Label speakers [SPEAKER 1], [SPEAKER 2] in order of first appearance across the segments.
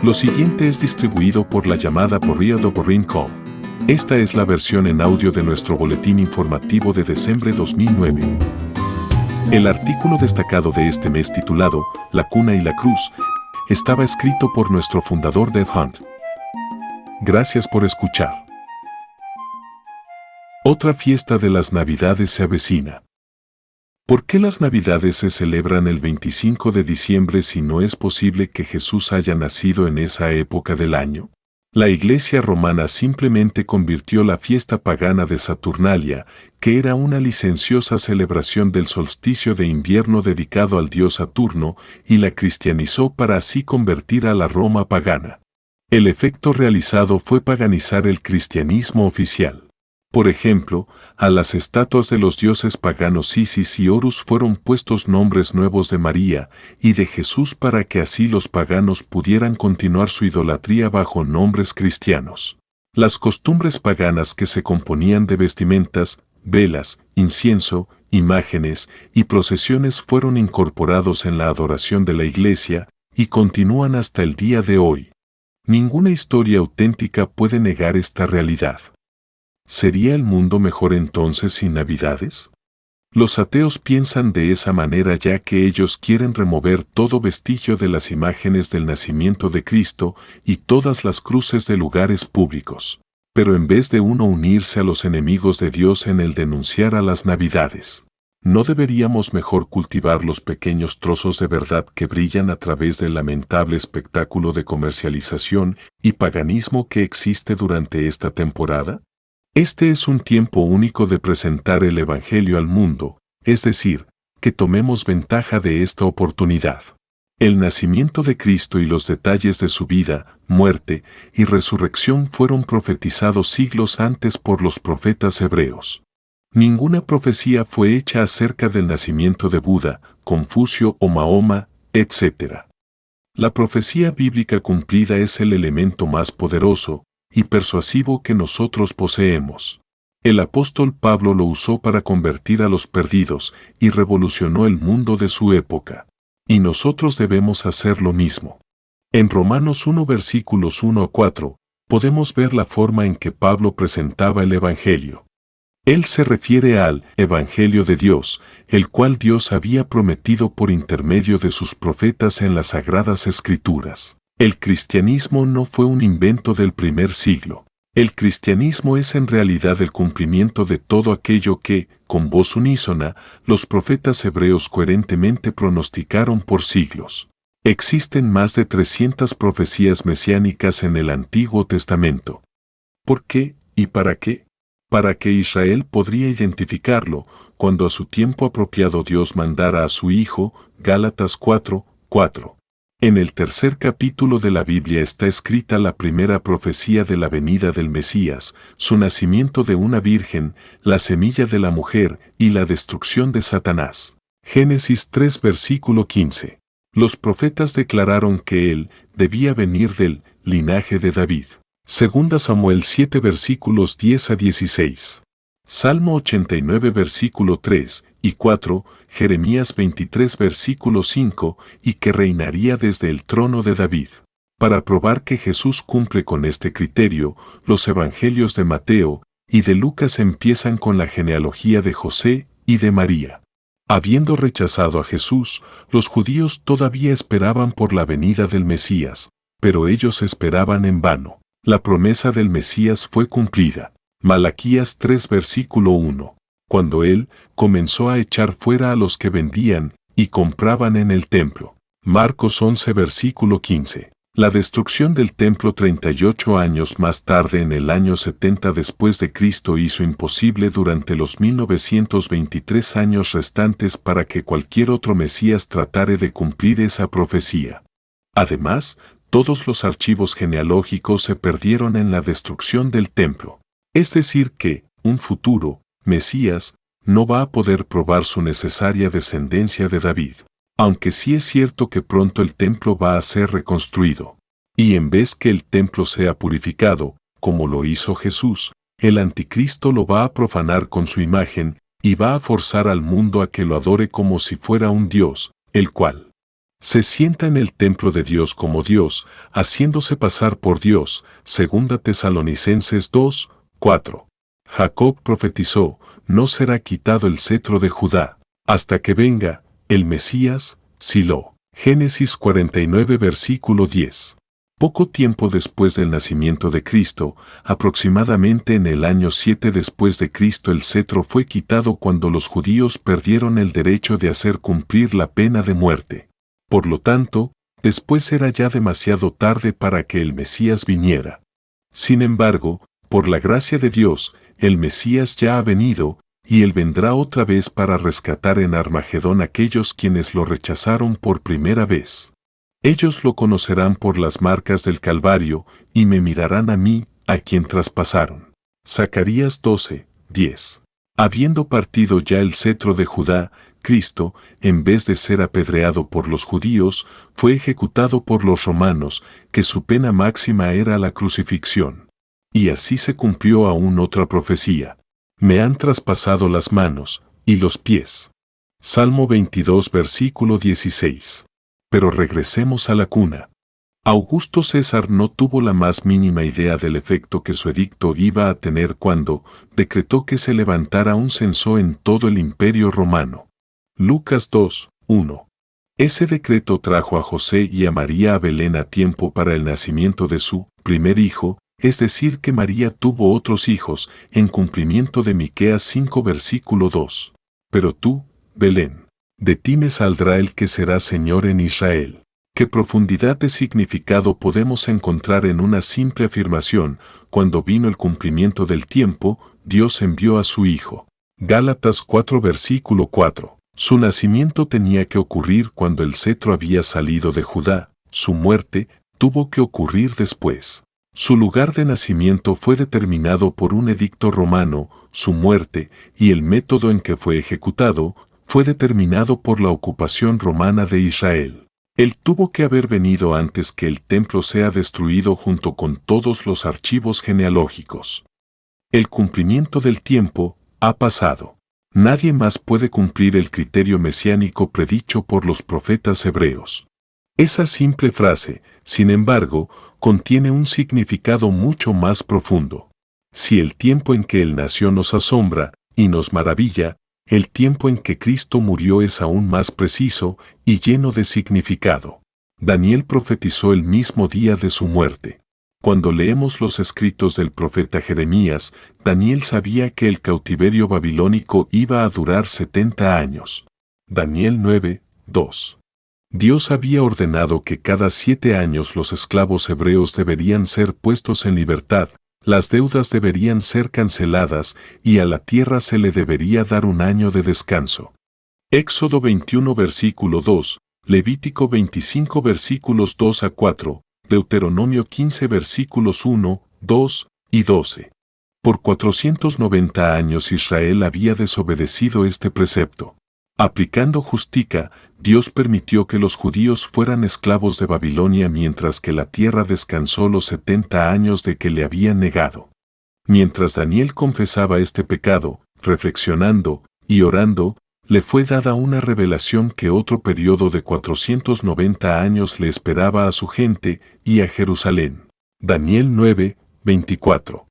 [SPEAKER 1] Lo siguiente es distribuido por la llamada Period Boring Call. Esta es la versión en audio de nuestro boletín informativo de diciembre 2009. El artículo destacado de este mes titulado La cuna y la cruz estaba escrito por nuestro fundador Dave Hunt. Gracias por escuchar. Otra fiesta de las Navidades se avecina. ¿Por qué las Navidades se celebran el 25 de diciembre si no es posible que Jesús haya nacido en esa época del año? La Iglesia romana simplemente convirtió la fiesta pagana de Saturnalia, que era una licenciosa celebración del solsticio de invierno dedicado al dios Saturno, y la cristianizó para así convertir a la Roma pagana. El efecto realizado fue paganizar el cristianismo oficial. Por ejemplo, a las estatuas de los dioses paganos Isis y Horus fueron puestos nombres nuevos de María y de Jesús para que así los paganos pudieran continuar su idolatría bajo nombres cristianos. Las costumbres paganas que se componían de vestimentas, velas, incienso, imágenes y procesiones fueron incorporados en la adoración de la Iglesia y continúan hasta el día de hoy. Ninguna historia auténtica puede negar esta realidad. ¿Sería el mundo mejor entonces sin Navidades? Los ateos piensan de esa manera ya que ellos quieren remover todo vestigio de las imágenes del nacimiento de Cristo y todas las cruces de lugares públicos. Pero en vez de uno unirse a los enemigos de Dios en el denunciar a las Navidades, ¿no deberíamos mejor cultivar los pequeños trozos de verdad que brillan a través del lamentable espectáculo de comercialización y paganismo que existe durante esta temporada? Este es un tiempo único de presentar el Evangelio al mundo, es decir, que tomemos ventaja de esta oportunidad. El nacimiento de Cristo y los detalles de su vida, muerte y resurrección fueron profetizados siglos antes por los profetas hebreos. Ninguna profecía fue hecha acerca del nacimiento de Buda, Confucio o Mahoma, etc. La profecía bíblica cumplida es el elemento más poderoso y persuasivo que nosotros poseemos. El apóstol Pablo lo usó para convertir a los perdidos y revolucionó el mundo de su época. Y nosotros debemos hacer lo mismo. En Romanos 1 versículos 1 a 4, podemos ver la forma en que Pablo presentaba el Evangelio. Él se refiere al Evangelio de Dios, el cual Dios había prometido por intermedio de sus profetas en las Sagradas Escrituras. El cristianismo no fue un invento del primer siglo. El cristianismo es en realidad el cumplimiento de todo aquello que, con voz unísona, los profetas hebreos coherentemente pronosticaron por siglos. Existen más de 300 profecías mesiánicas en el Antiguo Testamento. ¿Por qué y para qué? Para que Israel podría identificarlo cuando a su tiempo apropiado Dios mandara a su Hijo, Gálatas 4:4. En el tercer capítulo de la Biblia está escrita la primera profecía de la venida del Mesías, su nacimiento de una virgen, la semilla de la mujer y la destrucción de Satanás. Génesis 3 versículo 15. Los profetas declararon que él debía venir del linaje de David. Segunda Samuel 7 versículos 10 a 16. Salmo 89 versículo 3 y 4, Jeremías 23 versículo 5, y que reinaría desde el trono de David. Para probar que Jesús cumple con este criterio, los evangelios de Mateo y de Lucas empiezan con la genealogía de José y de María. Habiendo rechazado a Jesús, los judíos todavía esperaban por la venida del Mesías, pero ellos esperaban en vano. La promesa del Mesías fue cumplida. Malaquías 3 versículo 1. Cuando él comenzó a echar fuera a los que vendían y compraban en el templo. Marcos 11 versículo 15. La destrucción del templo 38 años más tarde en el año 70 después de Cristo hizo imposible durante los 1923 años restantes para que cualquier otro Mesías tratara de cumplir esa profecía. Además, todos los archivos genealógicos se perdieron en la destrucción del templo. Es decir que, un futuro Mesías no va a poder probar su necesaria descendencia de David. Aunque sí es cierto que pronto el templo va a ser reconstruido. Y en vez que el templo sea purificado, como lo hizo Jesús, el anticristo lo va a profanar con su imagen y va a forzar al mundo a que lo adore como si fuera un dios, el cual Se sienta en el templo de Dios como Dios, haciéndose pasar por Dios. 2 Tesalonicenses 2, 4. Jacob profetizó, no será quitado el cetro de Judá, hasta que venga el Mesías, Silo. Génesis 49 versículo 10. Poco tiempo después del nacimiento de Cristo, aproximadamente en el año 7 después de Cristo, el cetro fue quitado cuando los judíos perdieron el derecho de hacer cumplir la pena de muerte. Por lo tanto, después era ya demasiado tarde para que el Mesías viniera. Sin embargo, por la gracia de Dios, el Mesías ya ha venido, y Él vendrá otra vez para rescatar en Armagedón a aquellos quienes lo rechazaron por primera vez. Ellos lo conocerán por las marcas del Calvario, y me mirarán a mí, a quien traspasaron. Zacarías 12, 10. Habiendo partido ya el cetro de Judá, Cristo, en vez de ser apedreado por los judíos, fue ejecutado por los romanos, que su pena máxima era la crucifixión. Y así se cumplió aún otra profecía. Me han traspasado las manos y los pies. Salmo 22 versículo 16. Pero regresemos a la cuna. Augusto César no tuvo la más mínima idea del efecto que su edicto iba a tener cuando decretó que se levantara un censo en todo el imperio romano. Lucas 2, 1. Ese decreto trajo a José y a María a Belén a tiempo para el nacimiento de su primer hijo, es decir que María tuvo otros hijos, en cumplimiento de Miqueas 5 versículo 2. Pero tú, Belén, de ti me saldrá el que será Señor en Israel. ¿Qué profundidad de significado podemos encontrar en una simple afirmación? Cuando vino el cumplimiento del tiempo, Dios envió a su Hijo. Gálatas 4 versículo 4. Su nacimiento tenía que ocurrir cuando el cetro había salido de Judá. Su muerte tuvo que ocurrir después. Su lugar de nacimiento fue determinado por un edicto romano, su muerte y el método en que fue ejecutado fue determinado por la ocupación romana de Israel. Él tuvo que haber venido antes que el templo sea destruido junto con todos los archivos genealógicos. El cumplimiento del tiempo ha pasado. Nadie más puede cumplir el criterio mesiánico predicho por los profetas hebreos. Esa simple frase, sin embargo, contiene un significado mucho más profundo. Si el tiempo en que Él nació nos asombra y nos maravilla, el tiempo en que Cristo murió es aún más preciso y lleno de significado. Daniel profetizó el mismo día de su muerte. Cuando leemos los escritos del profeta Jeremías, Daniel sabía que el cautiverio babilónico iba a durar 70 años. Daniel 9, 2. Dios había ordenado que cada 7 años los esclavos hebreos deberían ser puestos en libertad, las deudas deberían ser canceladas y a la tierra se le debería dar un año de descanso. Éxodo 21 versículo 2, Levítico 25 versículos 2 a 4, Deuteronomio 15 versículos 1, 2 y 12. Por 490 años Israel había desobedecido este precepto. Aplicando justica, Dios permitió que los judíos fueran esclavos de Babilonia mientras que la tierra descansó los 70 años de que le habían negado. Mientras Daniel confesaba este pecado, reflexionando y orando, le fue dada una revelación que otro periodo de 490 años le esperaba a su gente y a Jerusalén. Daniel 9, 24.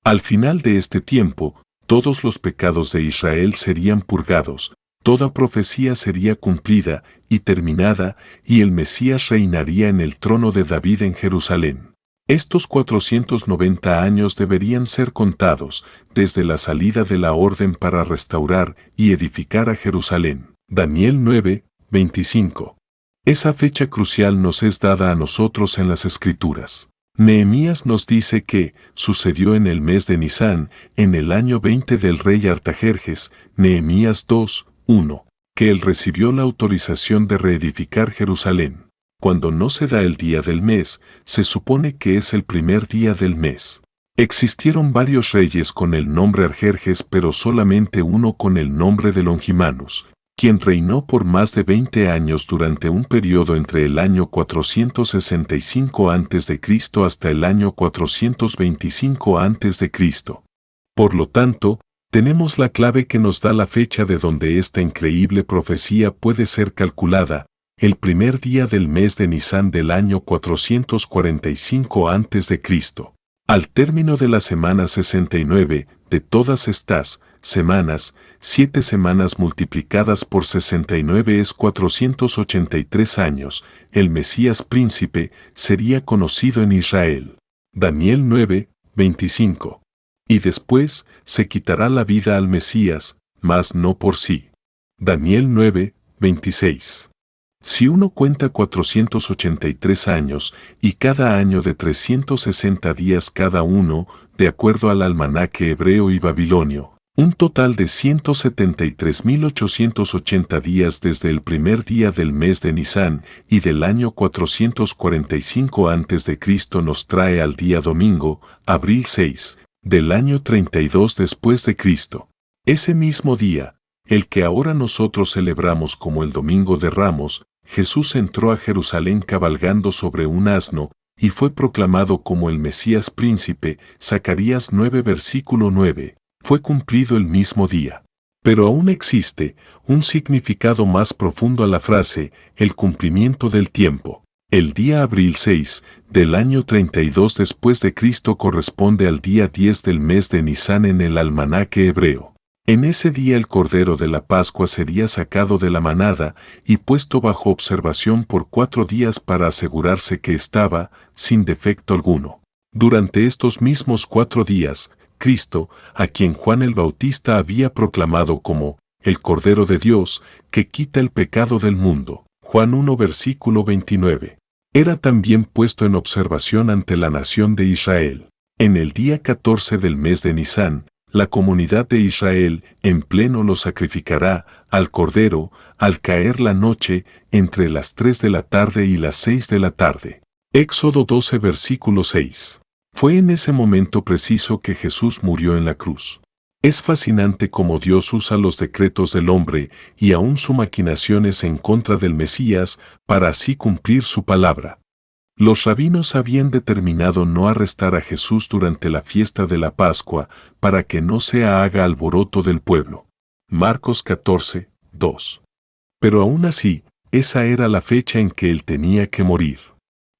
[SPEAKER 1] Al final de este tiempo, todos los pecados de Israel serían purgados, toda profecía sería cumplida y terminada, y el Mesías reinaría en el trono de David en Jerusalén. Estos 490 años deberían ser contados desde la salida de la orden para restaurar y edificar a Jerusalén. Daniel 9, 25. Esa fecha crucial nos es dada a nosotros en las Escrituras. Nehemías nos dice que sucedió en el mes de Nisán, en el año 20 del rey Artajerjes, Nehemías 2, 1, que él recibió la autorización de reedificar Jerusalén. Cuando no se da el día del mes, se supone que es el primer día del mes. Existieron varios reyes con el nombre Arjerjes, pero solamente uno con el nombre de Longimanus, quien reinó por más de 20 años durante un periodo entre el año 465 a.C. hasta el año 425 a.C. Por lo tanto, tenemos la clave que nos da la fecha de donde esta increíble profecía puede ser calculada, el primer día del mes de Nisán del año 445 a.C. Al término de la semana 69, de todas estas semanas, 7 semanas multiplicadas por 69 es 483 años, el Mesías príncipe sería conocido en Israel. Daniel 9, 25. Y después se quitará la vida al Mesías, mas no por sí. Daniel 9, 26. Si uno cuenta 483 años y cada año de 360 días cada uno, de acuerdo al almanaque hebreo y babilonio, un total de 173.880 días desde el primer día del mes de Nisán y del año 445 a.C. nos trae al día domingo, abril 6, del año 32 después de Cristo. Ese mismo día, el que ahora nosotros celebramos como el Domingo de Ramos, Jesús entró a Jerusalén cabalgando sobre un asno y fue proclamado como el Mesías príncipe, Zacarías 9 versículo 9, fue cumplido el mismo día. Pero aún existe un significado más profundo a la frase, el cumplimiento del tiempo. El día abril 6 del año 32 después de Cristo corresponde al día 10 del mes de Nisán en el almanaque hebreo. En ese día el Cordero de la Pascua sería sacado de la manada y puesto bajo observación por 4 días para asegurarse que estaba sin defecto alguno. Durante estos mismos 4 días, Cristo, a quien Juan el Bautista había proclamado como el Cordero de Dios que quita el pecado del mundo, Juan 1 versículo 29, era también puesto en observación ante la nación de Israel. En el día 14 del mes de Nisán, la comunidad de Israel en pleno lo sacrificará al Cordero al caer la noche entre las 3 de la tarde y las 6 de la tarde. Éxodo 12 versículo 6. Fue en ese momento preciso que Jesús murió en la cruz. Es fascinante cómo Dios usa los decretos del hombre y aún sus maquinaciones en contra del Mesías para así cumplir su palabra. Los rabinos habían determinado no arrestar a Jesús durante la fiesta de la Pascua para que no se haga alboroto del pueblo. Marcos 14, 2. Pero aún así, esa era la fecha en que él tenía que morir.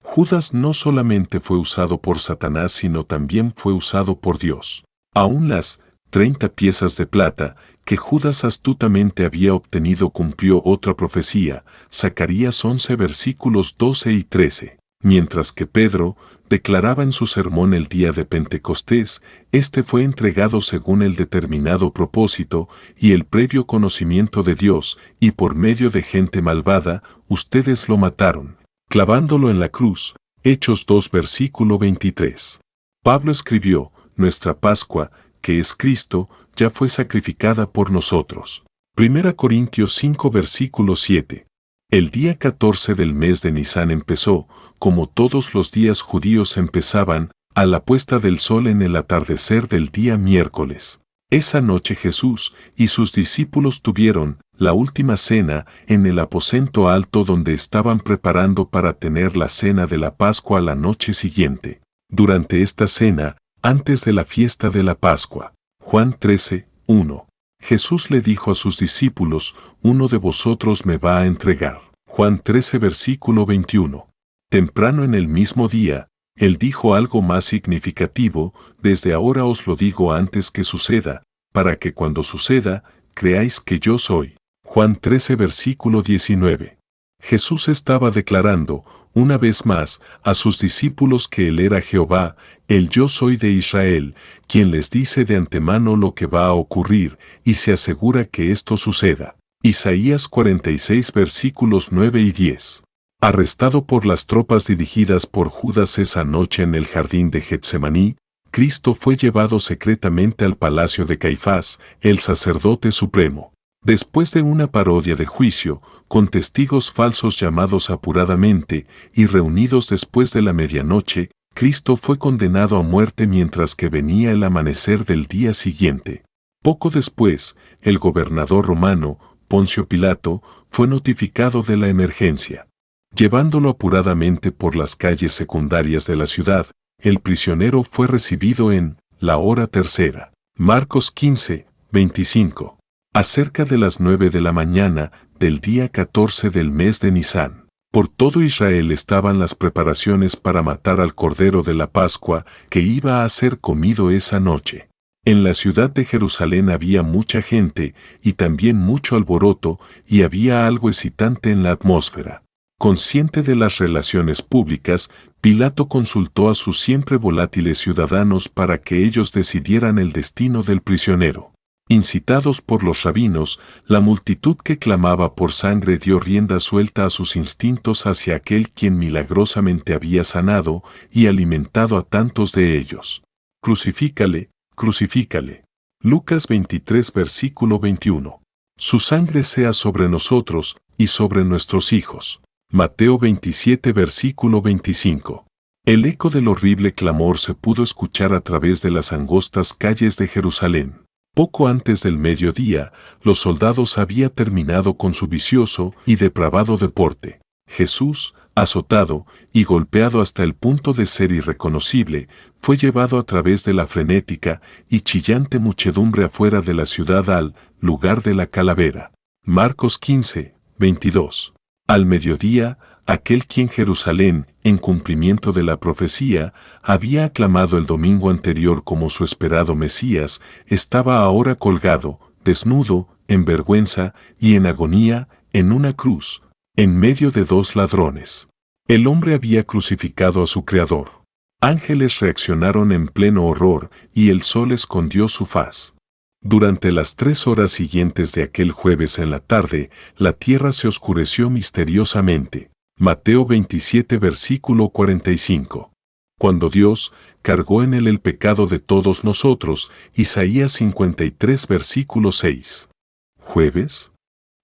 [SPEAKER 1] Judas no solamente fue usado por Satanás sino también fue usado por Dios. Aún las 30 piezas de plata que Judas astutamente había obtenido cumplió otra profecía, Zacarías 11 versículos 12 y 13. Mientras que Pedro declaraba en su sermón el día de Pentecostés, este fue entregado según el determinado propósito y el previo conocimiento de Dios, y por medio de gente malvada, ustedes lo mataron, clavándolo en la cruz. Hechos 2 versículo 23. Pablo escribió, nuestra Pascua, que es Cristo, ya fue sacrificada por nosotros. 1 Corintios 5 versículo 7. El día 14 del mes de Nisán empezó, como todos los días judíos empezaban, a la puesta del sol en el atardecer del día miércoles. Esa noche Jesús y sus discípulos tuvieron la última cena en el aposento alto donde estaban preparando para tener la cena de la Pascua la noche siguiente. Durante esta cena, antes de la fiesta de la Pascua, Juan 13, 1. Jesús le dijo a sus discípulos, uno de vosotros me va a entregar. Juan 13 versículo 21. Temprano en el mismo día, él dijo algo más significativo, desde ahora os lo digo antes que suceda, para que cuando suceda, creáis que yo soy. Juan 13 versículo 19. Jesús estaba declarando, una vez más, a sus discípulos que Él era Jehová, el Yo Soy de Israel, quien les dice de antemano lo que va a ocurrir, y se asegura que esto suceda. Isaías 46 versículos 9 y 10. Arrestado por las tropas dirigidas por Judas esa noche en el jardín de Getsemaní, Cristo fue llevado secretamente al palacio de Caifás, el sacerdote supremo. Después de una parodia de juicio, con testigos falsos llamados apuradamente y reunidos después de la medianoche, Cristo fue condenado a muerte mientras que venía el amanecer del día siguiente. Poco después, el gobernador romano, Poncio Pilato, fue notificado de la emergencia. Llevándolo apuradamente por las calles secundarias de la ciudad, el prisionero fue recibido en la hora tercera. Marcos 15, 25. Acerca de las 9 de la mañana del día 14 del mes de Nisán. Por todo Israel estaban las preparaciones para matar al Cordero de la Pascua, que iba a ser comido esa noche. En la ciudad de Jerusalén había mucha gente, y también mucho alboroto, y había algo excitante en la atmósfera. Consciente de las relaciones públicas, Pilato consultó a sus siempre volátiles ciudadanos para que ellos decidieran el destino del prisionero. Incitados por los rabinos, la multitud que clamaba por sangre dio rienda suelta a sus instintos hacia aquel quien milagrosamente había sanado y alimentado a tantos de ellos. Crucifícale, crucifícale. Lucas 23 versículo 21. Su sangre sea sobre nosotros y sobre nuestros hijos. Mateo 27 versículo 25. El eco del horrible clamor se pudo escuchar a través de las angostas calles de Jerusalén. Poco antes del mediodía, los soldados habían terminado con su vicioso y depravado deporte. Jesús, azotado y golpeado hasta el punto de ser irreconocible, fue llevado a través de la frenética y chillante muchedumbre afuera de la ciudad al lugar de la calavera. Marcos 15, 22. Al mediodía, aquel quien Jerusalén, en cumplimiento de la profecía, había aclamado el domingo anterior como su esperado Mesías, estaba ahora colgado, desnudo, en vergüenza y en agonía, en una cruz, en medio de dos ladrones. El hombre había crucificado a su Creador. Ángeles reaccionaron en pleno horror y el sol escondió su faz. Durante las 3 horas siguientes de aquel jueves en la tarde, la tierra se oscureció misteriosamente. Mateo 27 versículo 45. Cuando Dios cargó en él el pecado de todos nosotros, Isaías 53 versículo 6. ¿Jueves?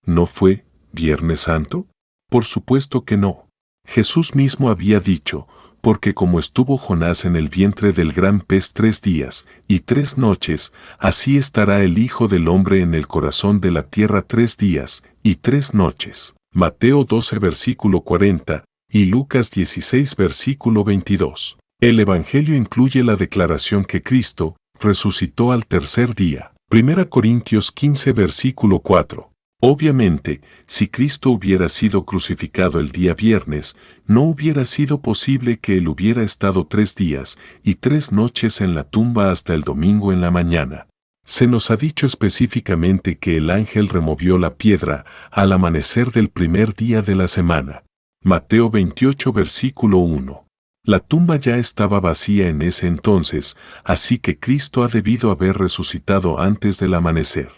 [SPEAKER 1] ¿No fue Viernes Santo? Por supuesto que no. Jesús mismo había dicho, porque como estuvo Jonás en el vientre del gran pez 3 días y 3 noches, así estará el Hijo del Hombre en el corazón de la tierra 3 días y 3 noches. Mateo 12 versículo 40 y Lucas 16 versículo 22. El Evangelio incluye la declaración que Cristo resucitó al tercer día. 1 Corintios 15 versículo 4. Obviamente, si Cristo hubiera sido crucificado el día viernes, no hubiera sido posible que él hubiera estado 3 días y 3 noches en la tumba hasta el domingo en la mañana. Se nos ha dicho específicamente que el ángel removió la piedra al amanecer del primer día de la semana. Mateo 28 versículo 1. La tumba ya estaba vacía en ese entonces, así que Cristo ha debido haber resucitado antes del amanecer.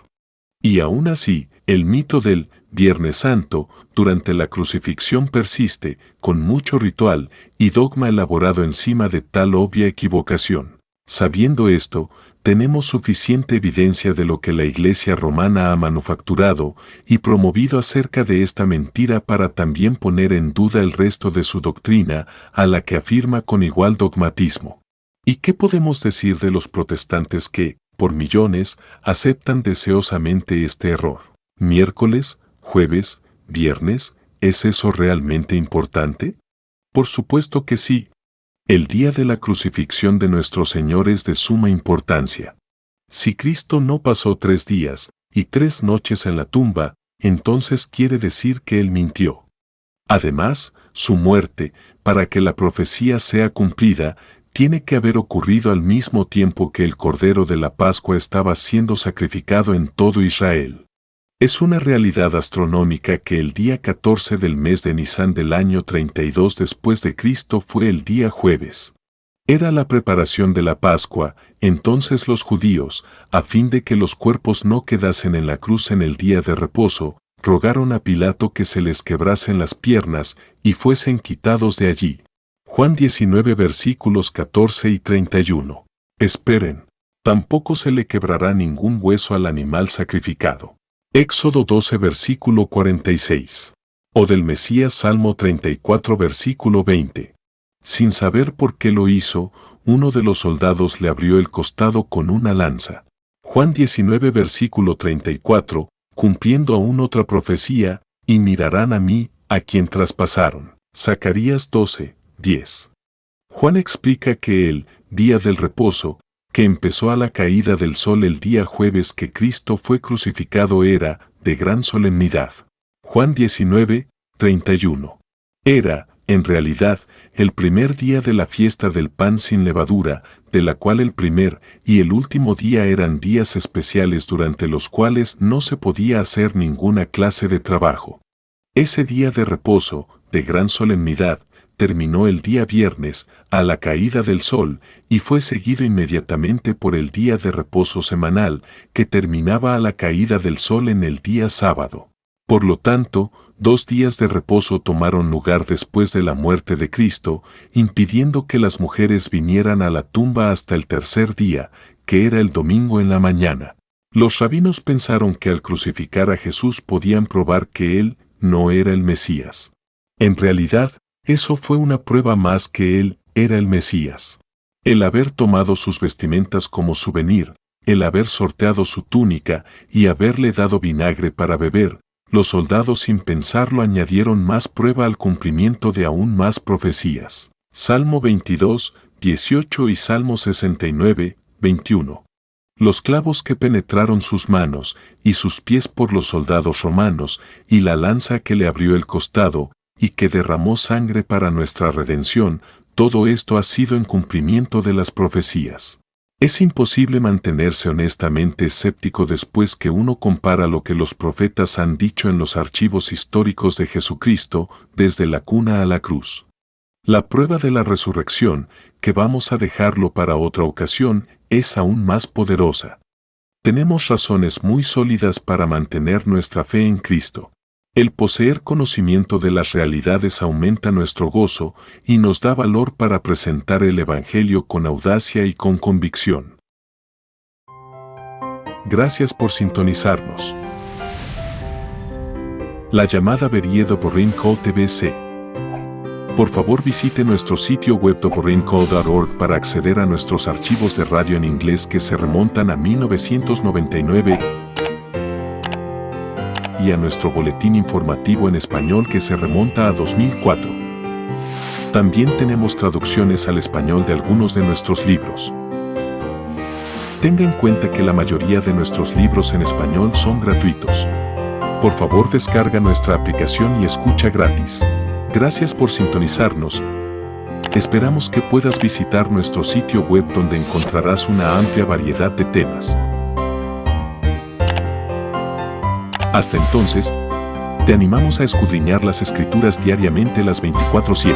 [SPEAKER 1] Y aún así, el mito del Viernes Santo durante la crucifixión persiste, con mucho ritual y dogma elaborado encima de tal obvia equivocación. Sabiendo esto, tenemos suficiente evidencia de lo que la Iglesia romana ha manufacturado y promovido acerca de esta mentira para también poner en duda el resto de su doctrina, a la que afirma con igual dogmatismo. ¿Y qué podemos decir de los protestantes que, por millones, aceptan deseosamente este error? ¿Miércoles, jueves, viernes, es eso realmente importante? Por supuesto que sí. El día de la crucifixión de nuestro Señor es de suma importancia. Si Cristo no pasó 3 días y 3 noches en la tumba, entonces quiere decir que Él mintió. Además, su muerte, para que la profecía sea cumplida, tiene que haber ocurrido al mismo tiempo que el Cordero de la Pascua estaba siendo sacrificado en todo Israel. Es una realidad astronómica que el día 14 del mes de Nisán del año 32 después de Cristo fue el día jueves. Era la preparación de la Pascua, entonces los judíos, a fin de que los cuerpos no quedasen en la cruz en el día de reposo, rogaron a Pilato que se les quebrasen las piernas y fuesen quitados de allí. Juan 19 versículos 14 y 31. Esperen, tampoco se le quebrará ningún hueso al animal sacrificado. Éxodo 12 versículo 46. O del Mesías Salmo 34 versículo 20. Sin saber por qué lo hizo, uno de los soldados le abrió el costado con una lanza. Juan 19 versículo 34, cumpliendo aún otra profecía, y mirarán a mí, a quien traspasaron. Zacarías 12, 10. Juan explica que el día del reposo, que empezó a la caída del sol el día jueves que Cristo fue crucificado, era de gran solemnidad. Juan 19, 31. Era, en realidad, el primer día de la fiesta del pan sin levadura, de la cual el primer y el último día eran días especiales durante los cuales no se podía hacer ninguna clase de trabajo. Ese día de reposo, de gran solemnidad, terminó el día viernes, a la caída del sol, y fue seguido inmediatamente por el día de reposo semanal, que terminaba a la caída del sol en el día sábado. Por lo tanto, 2 días de reposo tomaron lugar después de la muerte de Cristo, impidiendo que las mujeres vinieran a la tumba hasta el tercer día, que era el domingo en la mañana. Los rabinos pensaron que al crucificar a Jesús podían probar que él no era el Mesías. En realidad, eso fue una prueba más que él era el Mesías. El haber tomado sus vestimentas como souvenir, el haber sorteado su túnica y haberle dado vinagre para beber, los soldados sin pensarlo añadieron más prueba al cumplimiento de aún más profecías. Salmo 22, 18 y Salmo 69, 21. Los clavos que penetraron sus manos y sus pies por los soldados romanos, y la lanza que le abrió el costado, y que derramó sangre para nuestra redención, todo esto ha sido en cumplimiento de las profecías. Es imposible mantenerse honestamente escéptico después que uno compara lo que los profetas han dicho en los archivos históricos de Jesucristo, desde la cuna a la cruz. La prueba de la resurrección, que vamos a dejarlo para otra ocasión, es aún más poderosa. Tenemos razones muy sólidas para mantener nuestra fe en Cristo. El poseer conocimiento de las realidades aumenta nuestro gozo y nos da valor para presentar el Evangelio con audacia y con convicción. Gracias por sintonizarnos. La llamada Verie Doporin Co. TBC. Por favor visite nuestro sitio web doporinco.org para acceder a nuestros archivos de radio en inglés que se remontan a 1999 y a nuestro boletín informativo en español que se remonta a 2004. También tenemos traducciones al español de algunos de nuestros libros. Tenga en cuenta que la mayoría de nuestros libros en español son gratuitos. Por favor descarga nuestra aplicación y escucha gratis. Gracias por sintonizarnos. Esperamos que puedas visitar nuestro sitio web donde encontrarás una amplia variedad de temas. Hasta entonces, te animamos a escudriñar las Escrituras diariamente las 24/7.